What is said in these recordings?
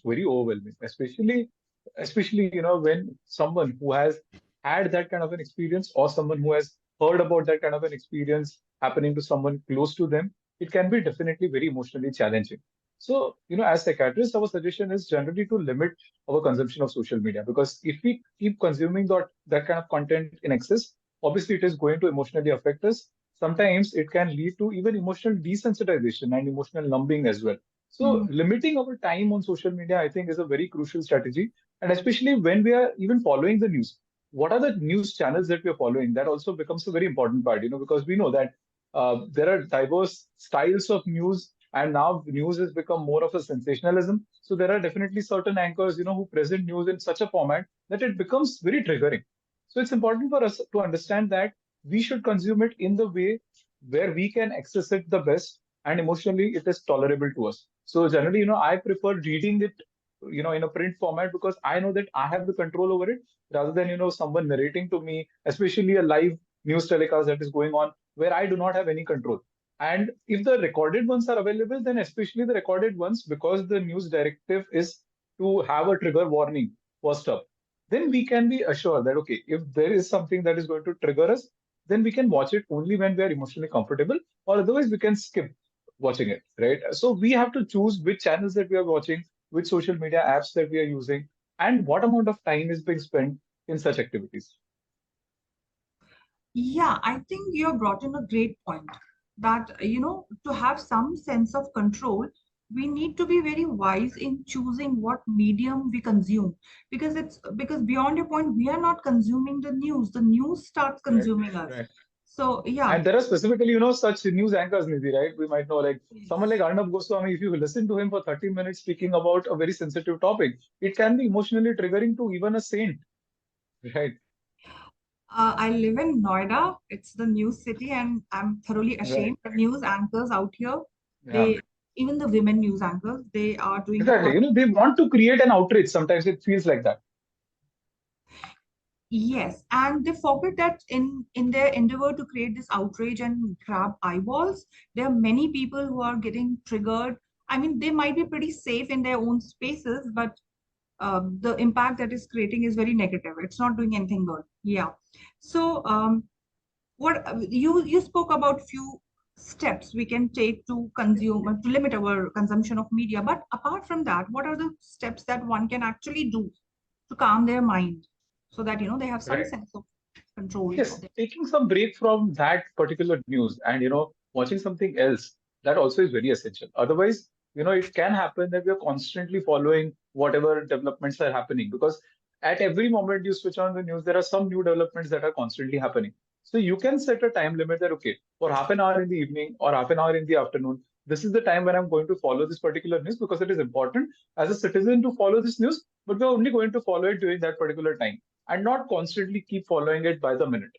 very overwhelming, especially when someone who has had that kind of an experience or someone who has heard about that kind of an experience happening to someone close to them, it can be definitely very emotionally challenging. So, as psychiatrists, our suggestion is generally to limit our consumption of social media, because if we keep consuming that kind of content in excess, obviously it is going to emotionally affect us. Sometimes it can lead to even emotional desensitization and emotional numbing as well. So Hmm. limiting our time on social media, I think, is a very crucial strategy. And especially when we are even following the news, what are the news channels that we are following? That also becomes a very important part, because we know that there are diverse styles of news, and now news has become more of a sensationalism. So there are definitely certain anchors, who present news in such a format that it becomes very triggering. So it's important for us to understand that we should consume it in the way where we can access it the best, and emotionally it is tolerable to us. So generally, I prefer reading it, in a print format, because I know that I have the control over it, rather than, someone narrating to me, especially a live news telecast that is going on where I do not have any control. And if the recorded ones are available, then especially the recorded ones, because the news directive is to have a trigger warning first up, then we can be assured that, okay, if there is something that is going to trigger us, then we can watch it only when we are emotionally comfortable, or otherwise we can skip watching it, right? So we have to choose which channels that we are watching, which social media apps that we are using, and what amount of time is being spent in such activities. Yeah, I think you have brought in a great point that, to have some sense of control, we need to be very wise in choosing what medium we consume, because beyond your point, we are not consuming the news starts Right, consuming us. right. So, yeah. And there are specifically, such news anchors, Nidhi, right? We might know, like someone like Yes. Arnab Goswami, if you listen to him for 30 minutes speaking about a very sensitive topic, it can be emotionally triggering to even a saint, right? I live in Noida. It's the news city, and I'm thoroughly Right. ashamed. The news anchors out here, Yeah. they, even the women news anchors, they are doing a Exactly. They want to create an outrage. Sometimes it feels like that. yes, and they forget that in their endeavor to create this outrage and grab eyeballs, there are many people who are getting triggered. I mean, they might be pretty safe in their own spaces, but the impact that is creating is very negative. It's not doing anything good. Yeah. So, what you spoke about few steps we can take to consume to limit our consumption of media. But apart from that, what are the steps that one can actually do to calm their mind so that they have some Right. sense of control of Yes, their. taking some break from that particular news and watching something else, that also is very essential. Otherwise, it can happen that we are constantly following whatever developments are happening, because at every moment you switch on the news, there are some new developments that are constantly happening. So you can set a time limit that, okay, for half an hour in the evening or half an hour in the afternoon, this is the time when I'm going to follow this particular news, because it is important as a citizen to follow this news, but we're only going to follow it during that particular time and not constantly keep following it by the minute.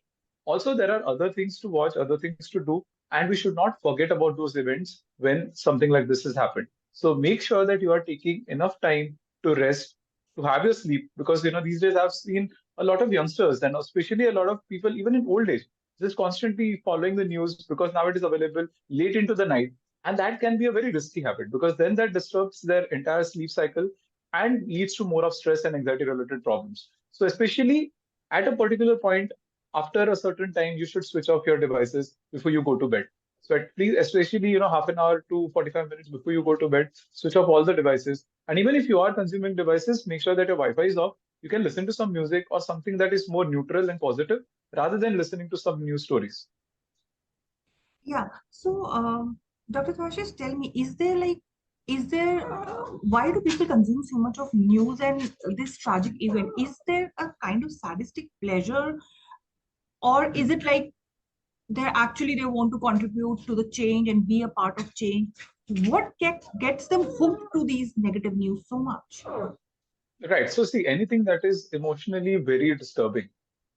Also, there are other things to watch, other things to do, and we should not forget about those events when something like this has happened. So make sure that you are taking enough time to rest, to have your sleep, because these days I've seen a lot of youngsters and especially a lot of people, even in old age, just constantly following the news because now it is available late into the night. And that can be a very risky habit, because then that disturbs their entire sleep cycle and leads to more of stress and anxiety related problems. So, especially at a particular point, after a certain time, you should switch off your devices before you go to bed. So, at least, especially, half an hour to 45 minutes before you go to bed, switch off all the devices. And even if you are consuming devices, make sure that your Wi Fi is off. You can listen to some music or something that is more neutral and positive rather than listening to some news stories. Yeah. So, Dr. Kashis, tell me, is there, why do people consume so much of news and this tragic event? Is there a kind of sadistic pleasure, or is it like they want to contribute to the change and be a part of change? What gets them hooked to these negative news so much? Right. So, see, anything that is emotionally very disturbing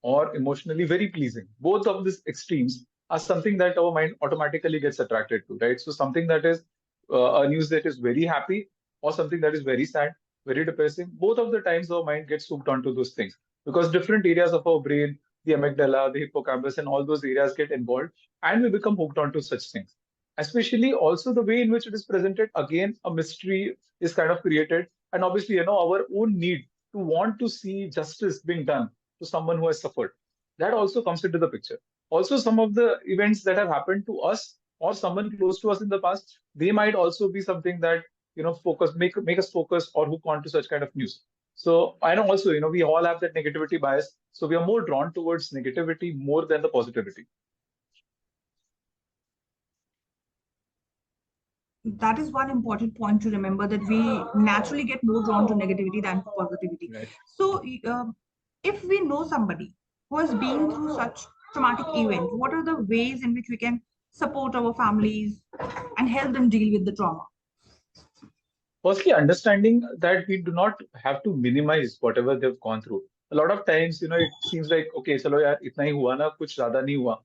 or emotionally very pleasing, both of these extremes are something that our mind automatically gets attracted to, right? So, something that is a news that is very happy or something that is very sad, very depressing, both of the times our mind gets hooked onto those things, because different areas of our brain, the amygdala, the hippocampus, and all those areas get involved, and we become hooked onto such things. Especially also the way in which it is presented, again, a mystery is kind of created. and obviously, our own need to want to see justice being done to someone who has suffered. That also comes into the picture. Also, some of the events that have happened to us or someone close to us in the past, they might also be something that make us focus or hook on to such kind of news. So I know also, we all have that negativity bias. So we are more drawn towards negativity more than the positivity. That is one important point to remember, that we naturally get more drawn to negativity than to positivity. Right. So, if we know somebody who has been through such traumatic event, what are the ways in which we can support our families and help them deal with the trauma? Firstly, understanding that we do not have to minimize whatever they've gone through. A lot of times, it seems like, okay, chalo yaar, itna hi hua na, kuch zyada nahi hua.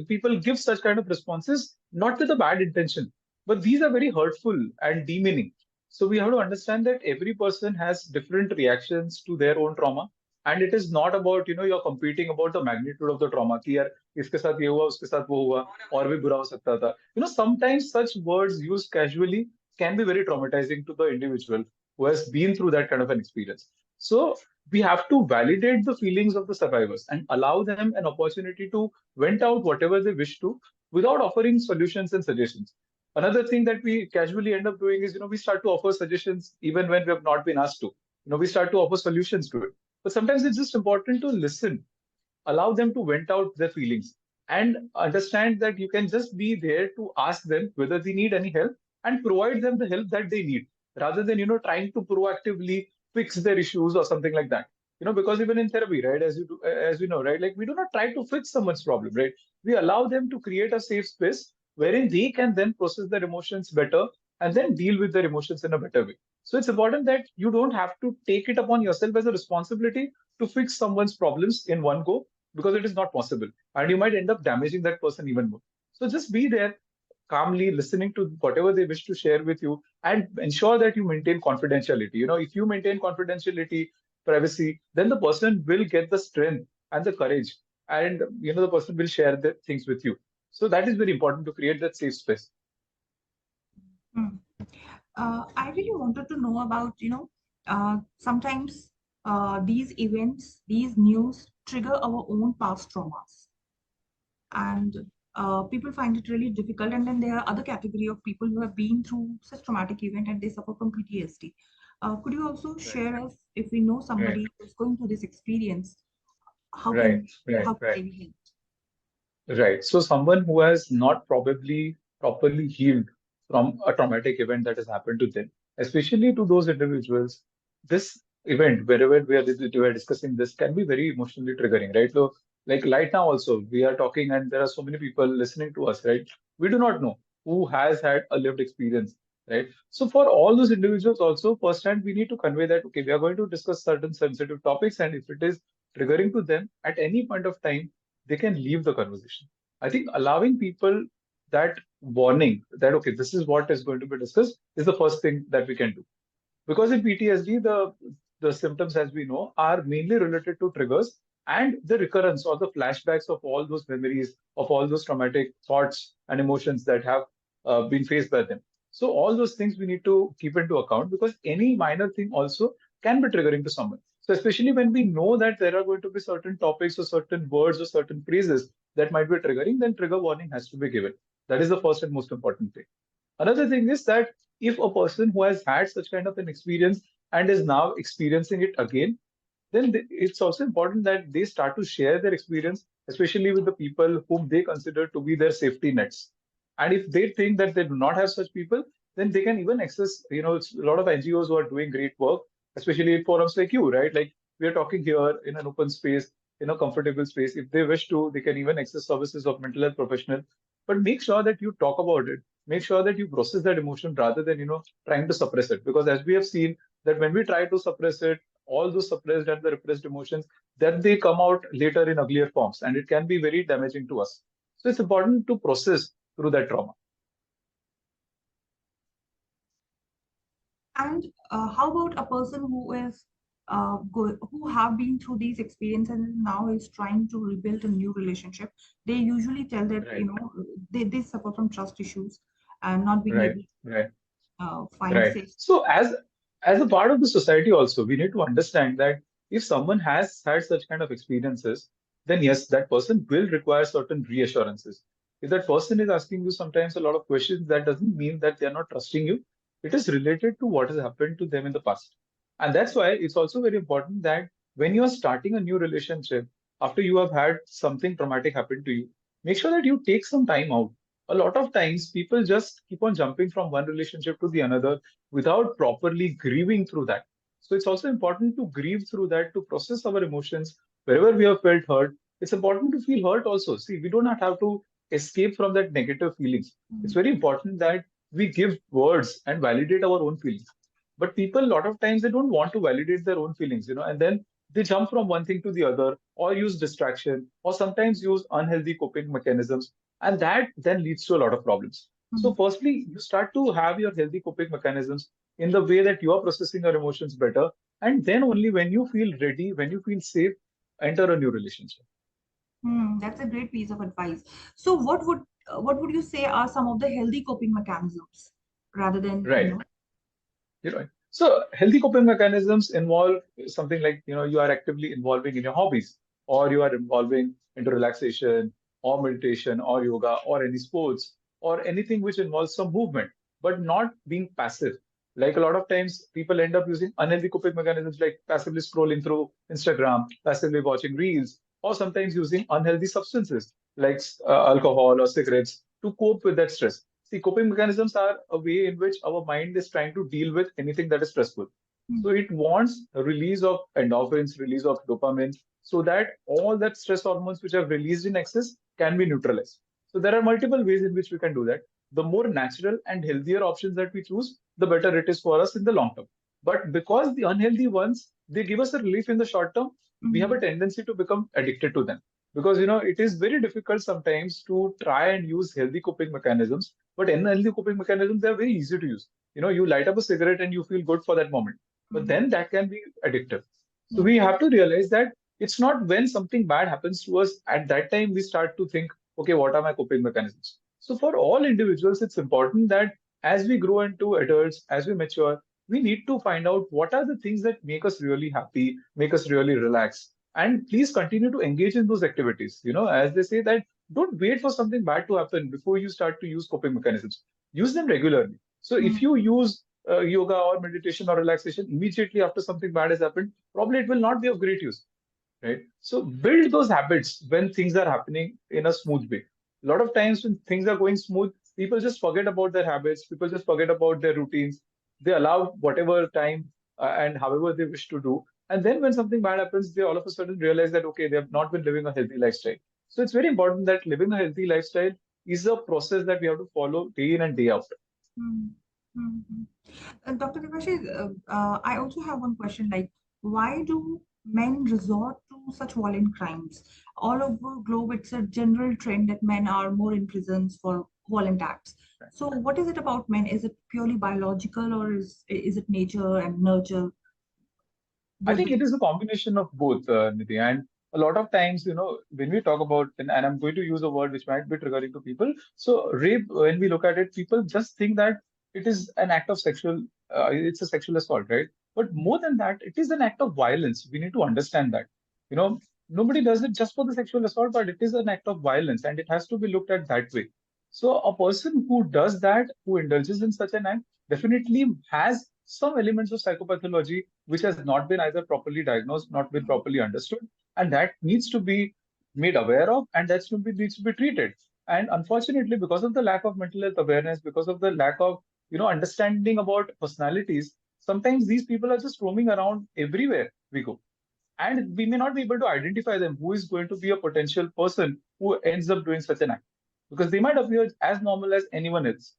People give such kind of responses, not with a bad intention, but these are very hurtful and demeaning. So we have to understand that every person has different reactions to their own trauma. And it is not about, you're competing about the magnitude of the trauma. कि यार, इसके साथ ये हुआ, उसके साथ वो हुआ, और भी बुरा हो सकता था. Sometimes such words used casually can be very traumatizing to the individual who has been through that kind of an experience. So we have to validate the feelings of the survivors and allow them an opportunity to vent out whatever they wish to without offering solutions and suggestions. Another thing that we casually end up doing is, we start to offer suggestions even when we have not been asked to. We start to offer solutions to it. But sometimes it's just important to listen, allow them to vent out their feelings, and understand that you can just be there to ask them whether they need any help and provide them the help that they need, rather than trying to proactively fix their issues or something like that. Because even in therapy, right, as we know, right, like, we do not try to fix someone's problem, right? We allow them to create a safe space wherein they can then process their emotions better and then deal with their emotions in a better way. So it's important that you don't have to take it upon yourself as a responsibility to fix someone's problems in one go, because it is not possible. And you might end up damaging that person even more. So just be there, calmly listening to whatever they wish to share with you, and ensure that you maintain confidentiality. If you maintain confidentiality, privacy, then the person will get the strength and the courage, and the person will share the things with you. So that is very important to create that safe space. Hmm. I really wanted to know about, sometimes these events, these news trigger our own past traumas, and people find it really difficult. And then there are other category of people who have been through such traumatic event and they suffer from PTSD. Could you also Right, share us, if we know right, somebody who's going through this experience, how right, can right, how can right. they be helped? Right. So someone who has not probably properly healed from a traumatic event that has happened to them, especially to those individuals, this event, wherever we are discussing this, can be very emotionally triggering, right? So, like right now also, we are talking and there are so many people listening to us, right? We do not know who has had a lived experience, right? So for all those individuals also, firsthand, we need to convey that, okay, we are going to discuss certain sensitive topics, and if it is triggering to them at any point of time, they can leave the conversation. I think allowing people that warning that, okay, this is what is going to be discussed, is the first thing that we can do. Because in PTSD, the symptoms, as we know, are mainly related to triggers and the recurrence or the flashbacks of all those memories, of all those traumatic thoughts and emotions that have been faced by them. So all those things we need to keep into account, because any minor thing also can be triggering to someone. So especially when we know that there are going to be certain topics or certain words or certain phrases that might be triggering, then trigger warning has to be given. That is the first and most important thing. Another thing is that if a person who has had such kind of an experience and is now experiencing it again, then it's also important that they start to share their experience, especially with the people whom they consider to be their safety nets. And if they think that they do not have such people, then they can even access, it's a lot of NGOs who are doing great work, especially in forums like you, right? Like, we are talking here in an open space, in a comfortable space. If they wish to, they can even access services of mental health professional. But make sure that you talk about it. Make sure that you process that emotion rather than, trying to suppress it. Because as we have seen, that when we try to suppress it, all those suppressed and the repressed emotions, then they come out later in uglier forms, and it can be very damaging to us. So it's important to process through that trauma. And how about a person who is who have been through these experiences and now is trying to rebuild a new relationship? They usually tell that, Right, they suffer from trust issues and not being right, able to right, find right. safe. So as as a part of the society also, we need to understand that if someone has had such kind of experiences, then yes, that person will require certain reassurances. If that person is asking you sometimes a lot of questions, that doesn't mean that they are not trusting you. It is related to what has happened to them in the past. And that's why it's also very important that when you are starting a new relationship, after you have had something traumatic happen to you, make sure that you take some time out. A lot of times, people just keep on jumping from one relationship to the another without properly grieving through that. So it's also important to grieve through that, to process our emotions wherever we have felt hurt. It's important to feel hurt also. See, we do not have to escape from that negative feelings. It's very important that we give words and validate our own feelings. But people, a lot of times, they don't want to validate their own feelings, and then they jump from one thing to the other, or use distraction, or sometimes use unhealthy coping mechanisms, and that then leads to a lot of problems. So, Mm. firstly, you start to have your healthy coping mechanisms in the way that you are processing your emotions better. And then only when you feel ready, when you feel safe, enter a new relationship. That's a great piece of advice. So, what would you say are some of the healthy coping mechanisms rather than Right. So healthy coping mechanisms involve something like, you are actively involving in your hobbies, or you are involving into relaxation or meditation or yoga or any sports or anything which involves some movement, but not being passive. Like a lot of times people end up using unhealthy coping mechanisms like passively scrolling through Instagram, passively watching reels, or sometimes using unhealthy substances like alcohol or cigarettes to cope with that stress. See, coping mechanisms are a way in which our mind is trying to deal with anything that is stressful. So Mm. it wants a release of endorphins, release of dopamine, so that all that stress hormones which are released in excess can be neutralized. So there are multiple ways in which we can do that. The more natural and healthier options that we choose, the better it is for us in the long term. But because the unhealthy ones, they give us a relief in the short term, we have a Mm. tendency to become addicted to them. Because it is very difficult sometimes to try and use healthy coping mechanisms, but unhealthy coping mechanisms, they're very easy to use. You light up a cigarette and you feel good for that moment, but Mm. then that can be addictive. So Yeah. we have to realize that it's not when something bad happens to us at that time we start to think, okay, what are my coping mechanisms? So for all individuals, it's important that as we grow into adults, as we mature, we need to find out what are the things that make us really happy, make us really relax. And please continue to engage in those activities. As they say that don't wait for something bad to happen before you start to use coping mechanisms. Use them regularly. So if Mm. you use yoga or meditation or relaxation immediately after something bad has happened, probably it will not be of great use, right? So build those habits when things are happening in a smooth way. A lot of times when things are going smooth, people just forget about their habits, people just forget about their routines. They allow whatever time and however they wish to do. And then when something bad happens, they all of a sudden realize that, okay, they have not been living a healthy lifestyle. So it's very important that living a healthy lifestyle is a process that we have to follow day in and day out. Mm. Mm. Mm. Dr. Divashi, I also have one question like, why do men resort to such violent crimes? All over globe, it's a general trend that men are more in prisons for violent acts. So, what is it about men? Is it purely biological, or is it nature and nurture, I both think the it things? is a combination of both, Nidhi. And a lot of times, when we talk about, and I'm going to use a word which might be triggering to people. So, rape, when we look at it, people just think that it is an act of it's a sexual assault, right? But more than that, it is an act of violence. We need to understand that. You know, Nobody does it just for the sexual assault, but it is an act of violence and it has to be looked at that way. So, a person who does that, who indulges in such an act, definitely has some elements of psychopathology which has not been either properly diagnosed, not been properly understood, and that needs to be made aware of, and needs to be treated. And unfortunately, because of the lack of mental health awareness, because of the lack of understanding about personalities, sometimes these people are just roaming around everywhere we go, and we may not be able to identify them who is going to be a potential person who ends up doing such an act, because they might appear as normal as anyone else.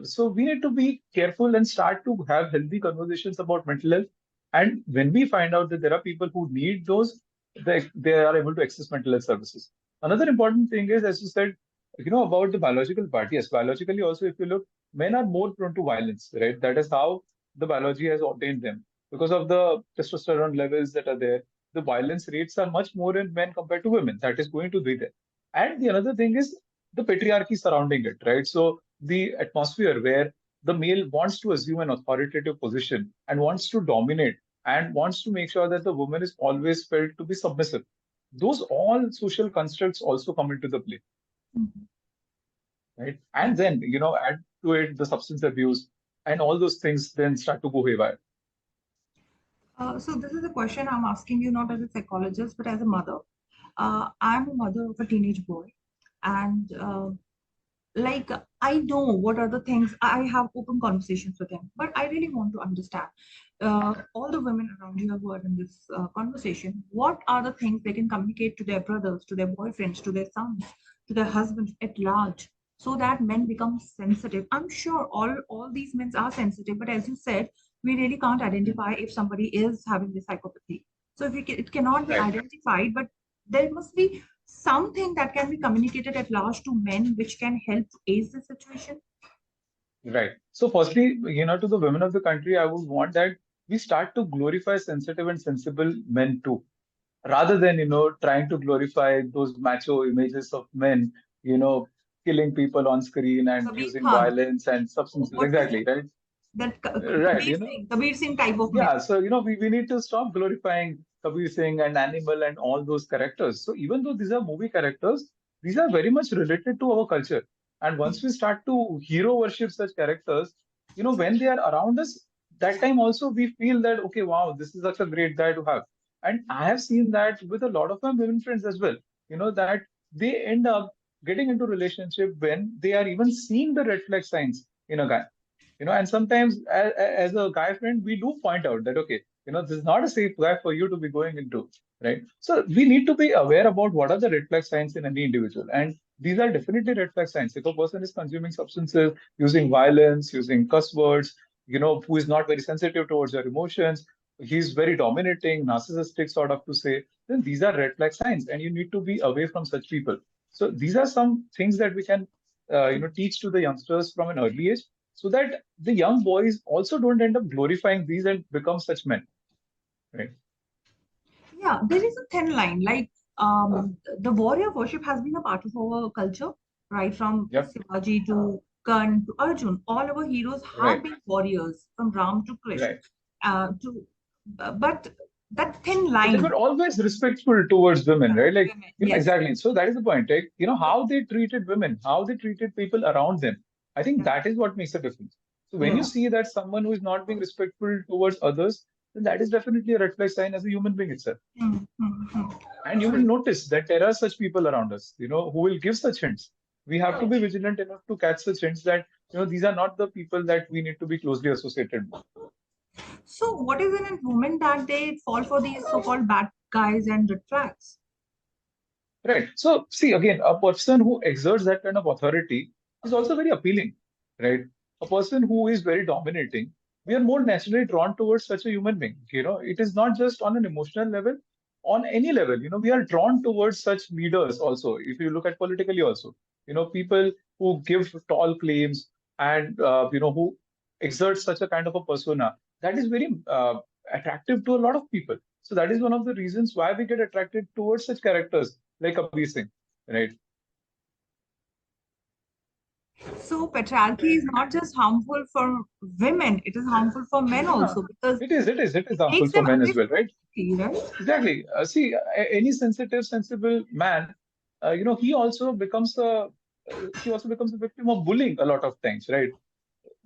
So we need to be careful and start to have healthy conversations about mental health. And when we find out that there are people who need those, they are able to access mental health services. Another important thing is, as you said, about the biological part. Yes, biologically also, if you look, men are more prone to violence, right? That is how the biology has ordained them. Because of the testosterone levels that are there, the violence rates are much more in men compared to women. That is going to be there. And the another thing is the patriarchy surrounding it, right? So the atmosphere where the male wants to assume an authoritative position and wants to dominate and wants to make sure that the woman is always felt to be submissive. Those all social constructs also come into the play, Mhm. right? And then, add to it the substance abuse and all those things then start to go haywire. So this is a question I'm asking you not as a psychologist, but as a mother. I'm a mother of a teenage boy, and like I know what are the things. I have open conversations with him, but I really want to understand all the women around you who are in this conversation. What are the things they can communicate to their brothers, to their boyfriends, to their sons, to their husbands at large, so that men become sensitive? I'm sure all these men are sensitive, but as you said, we really can't Mm. identify if somebody is having this psychopathy. So if it cannot be Right. identified, but there must be something that can be communicated at large to men which can help to ease the situation. Right. So firstly, to the women of the country, I would want that we start to glorify sensitive and sensible men too, rather than, trying to glorify those macho images of men, you know, killing people on screen and Kabir using Khan, violence and substances. what is Exactly, right? that Right. Kabir Singh type of men? Yeah, so we need to stop glorifying Kabir Singh and Animal and all those characters. So even though these are movie characters, these are very much related to our culture. And once we start to hero worship such characters, when they are around us, that time also we feel that okay, wow, this is such a great guy to have. And I have seen that with a lot of my women friends as well. That they end up getting into relationship when they are even seeing the red flag signs in a guy. And sometimes as a guy friend we do point out that okay, this is not a safe guy for you to be going into, right? So we need to be aware about what are the red flag signs in any individual, and these are definitely red flag signs. If a person is consuming substances, using violence, using cuss words, who is not very sensitive towards your emotions, he's very dominating, narcissistic sort of to say, then these are red flag signs and you need to be away from such people. So these are some things that we can teach to the youngsters from an early age, so that the young boys also don't end up glorifying these and become such men, right? Yeah, there is a thin line. Like the warrior worship has been a part of our culture, right? From Yep. Shivaji to Karn to Arjun, all our heroes have Right. been warriors, from Ram to Krishna. Right. To but that thin But they were line, always respectful towards women, right? Like, women, yes, exactly. So that is the point. Like, how they treated women, how they treated people around them. I think yeah, that is what makes a difference. So when you yeah. see that someone who is not being respectful towards others, then that is definitely a red flag sign as a human being itself. Hmm, hmm, hmm. And you will True. notice that there are such people around us, who will give such hints. We have to Right. be vigilant enough to catch such hints that, these are not the people that we need to be closely associated with. So, what is in a woman that they fall for these so-called bad guys and red flags? Right. So, see, again, a person who exerts that kind of authority is also very appealing, right? A person who is very dominating, we are more naturally drawn towards such a human being. It is not just on an emotional level, on any level, we are drawn towards such leaders also. If you look at politically also, people who give tall claims and, who exert such a kind of a persona, that is very attractive to a lot of people. So that is one of the reasons why we get attracted towards such characters like Kabir Singh, right? So, patriarchy is not just harmful for women; it is harmful for men Yeah, also because it is it harmful takes for them men away as well, from right? empathy, right? Exactly. See, any sensitive, sensible man, he also becomes a victim of bullying a lot of times, right?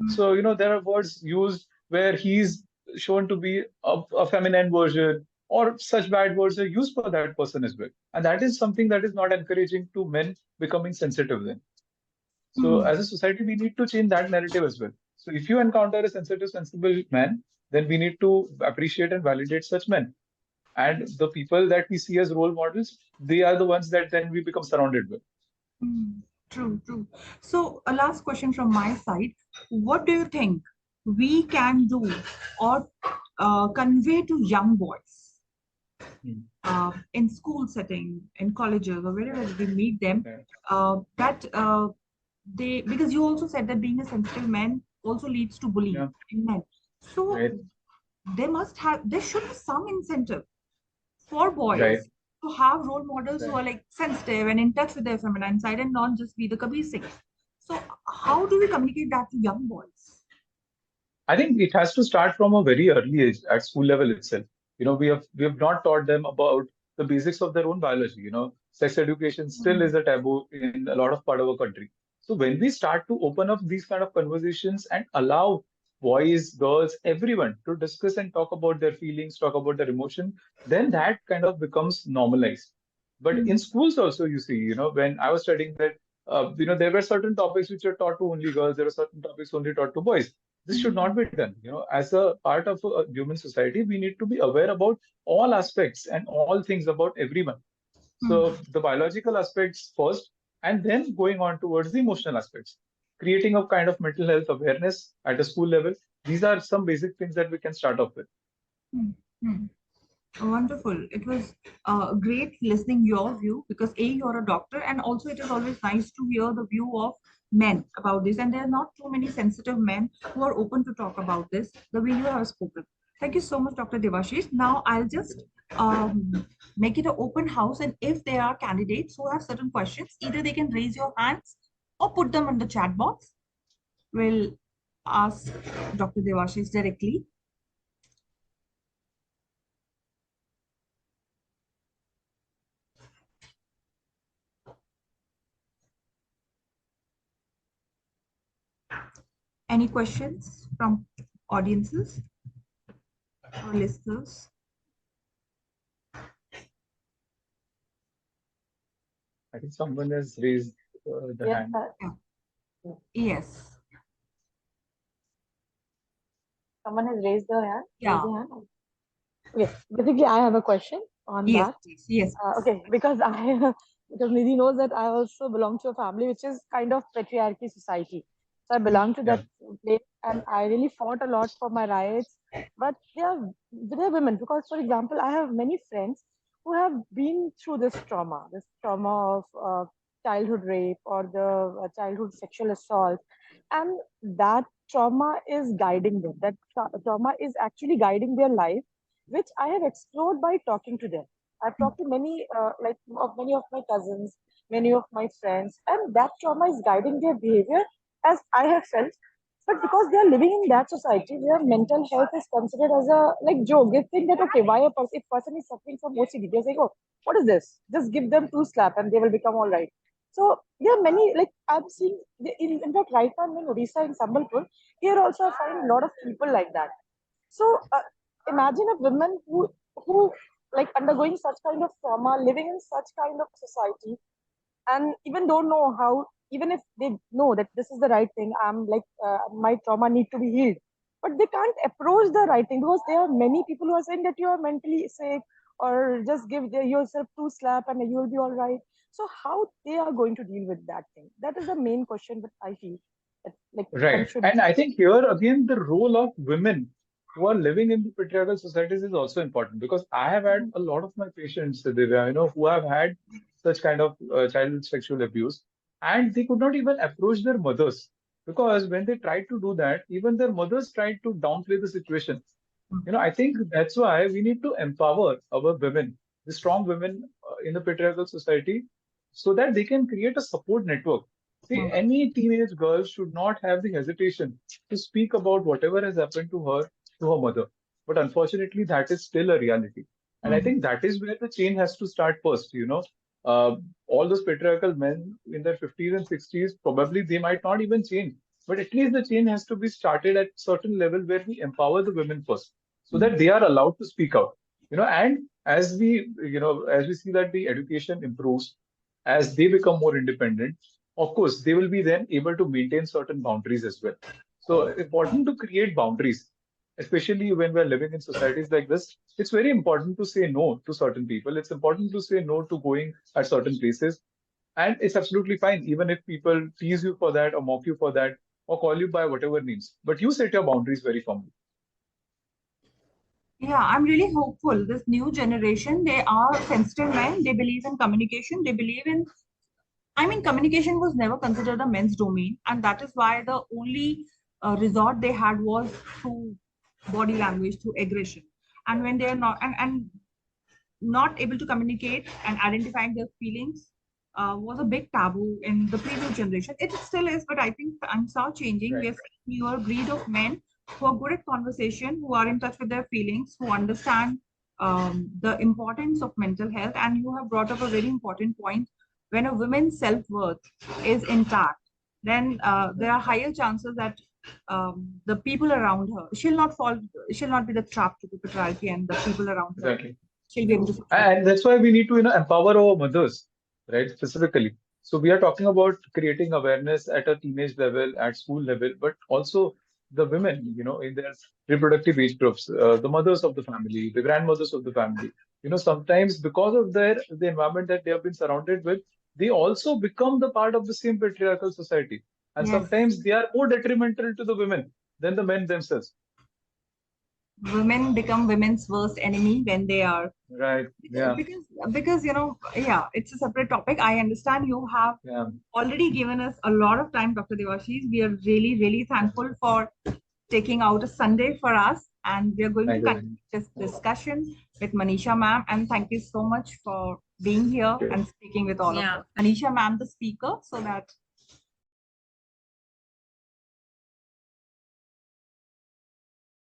So, there are words used where he's shown to be a feminine version, or such bad words are used for that person as well. And that is something that is not encouraging to men becoming sensitive then. So Hmm. as a society, we need to change that narrative as well. So if you encounter a sensitive, sensible man, then we need to appreciate and validate such men. And the people that we see as role models, they are the ones that then we become surrounded with. Hmm. True, true. So, a last question from my side. What do you think we can do or convey to young boys Hmm. in school setting, in colleges, or wherever we meet them, Right. that they, because you also said that being a sensitive man also leads to bullying Yeah. in men. So, Right. there should be some incentive for Right. boys to have role models who Right. are like sensitive and in touch with their feminine side and not just be the Kabir Singh. So how do we communicate that to young boys? I think it has to start from a very early age at school level itself. We have not taught them about the basics of their own biology. Sex education still is Mm, a taboo in a lot of part of our country. So when we start to open up these kind of conversations and allow boys, girls, everyone to discuss and talk about their feelings, talk about their emotion, then that kind of becomes normalized. But in mm, schools also, you see, when I was studying that, there were certain topics which are taught to only girls, there were certain topics only taught to boys. This should not mm, be done. As a part of a human society, we need to be aware about all aspects and all things about everyone. mm. So the biological aspects first, and then going on towards the emotional aspects, creating a kind of mental health awareness at a school level. These are some basic things that we can start off with. Mm, mm. Wonderful. It was great listening your view because A, you're a doctor, and also it is always nice to hear the view of men about this. And there are not too many sensitive men who are open to talk about this the way you have spoken. Thank you so much, Dr. Devashish. Now I'll just make it an open house, and if there are candidates who have certain questions, either they can raise your hands or put them in the chat box. We'll ask Dr. Devashish directly. Any questions from audiences or listeners? I think someone has raised the Yes, hand. Yeah. Yes. someone has raised their hand. Raised Yeah. their hand. Okay, basically, I have a question on Yes, that. please. Yes, please. Okay, because I because Nidhi knows that I also belong to a family which is kind of patriarchy society. So I belong to Yeah. that place, and I really fought a lot for my rights. But they are women because, for example, I have many friends who have been through this trauma of childhood rape or the childhood sexual assault, and that trauma is guiding them. That trauma is actually guiding their life, which I have explored by talking to them. I've talked to many of my cousins, many of my friends, and that trauma is guiding their behavior as I have felt. But because they are living in that society where mental health is considered as a like joke, they think that okay, why a person if person is suffering from OCD, they're saying, oh, what is this? Just give them two slap and they will become all right. So there are many like I'm seeing in fact right now I'm in Odisha in Sambalpur. Here also I find a lot of people like that. So imagine a woman who like undergoing such kind of trauma, living in such kind of society, and even don't know how. Even if they know that this is the right thing, I'm like my trauma need to be healed, but they can't approach the right thing because there are many people who are saying that you are mentally sick or just give yourself two slap and you will be all right. So how they are going to deal with that thing? That is the main question that I feel that like one Right. should. And I think here again, the role of women who are living in the patriarchal societies is also important because I have had a lot of my patients, Divya, who have had such kind of child sexual abuse, and they could not even approach their mothers because when they tried to do that, even their mothers tried to downplay the situation. I think that's why we need to empower our women, the strong women in the patriarchal society, so that they can create a support network. See, Mm, any teenage girl should not have the hesitation to speak about whatever has happened to her mother. But unfortunately, that is still a reality. And I mm, think that is where the change has to start first. Uh, all those patriarchal men in their 50s and 60s, probably they might not even change. But at least the change has to be started at certain level where we empower the women first so mm, that they are allowed to speak out. And as we see that the education improves, as they become more independent, of course, they will be then able to maintain certain boundaries as well. So important to create boundaries, especially when we're living in societies like this. It's very important to say no to certain people. It's important to say no to going at certain places. And it's absolutely fine, even if people tease you for that or mock you for that or call you by whatever names. But you set your boundaries very firmly. Yeah, I'm really hopeful. This new generation, they are sensitive men. They believe in communication. They believe in, I mean, communication was never considered a men's domain. And that is why the only resort they had was through body language, through aggression. And when they are not, and not able to communicate and identifying their feelings was a big taboo in the previous generation. It still is, but I think times are changing. We Right. are seeing newer breed of men who are good at conversation, who are in touch with their feelings, who understand the importance of mental health. And you have brought up a very important point. When a woman's self-worth is intact, then there are higher chances that the people around her, she'll not be the trap to the patriarchy, and the people around her, Exactly. she'll be Yeah. able to succeed. And that's why we need to, empower our mothers, right? Specifically. So we are talking about creating awareness at a teenage level, at school level, but also the women, in their reproductive age groups, the mothers of the family, the grandmothers of the family. Sometimes because of the environment that they have been surrounded with, they also become the part of the same patriarchal society. And Yes, sometimes they are more detrimental to the women than the men themselves. women become women's worst enemy when they are Right. Yeah. because yeah, it's a separate topic. I understand you have Yeah. already given us a lot of time, Dr. Devashish. We are really, really thankful for taking out a Sunday for us, and we are going to Thank you. continue this discussion with Manisha ma'am. And thank you so much for being here Thank you. and speaking with all of us. Manisha ma'am, the speaker, so that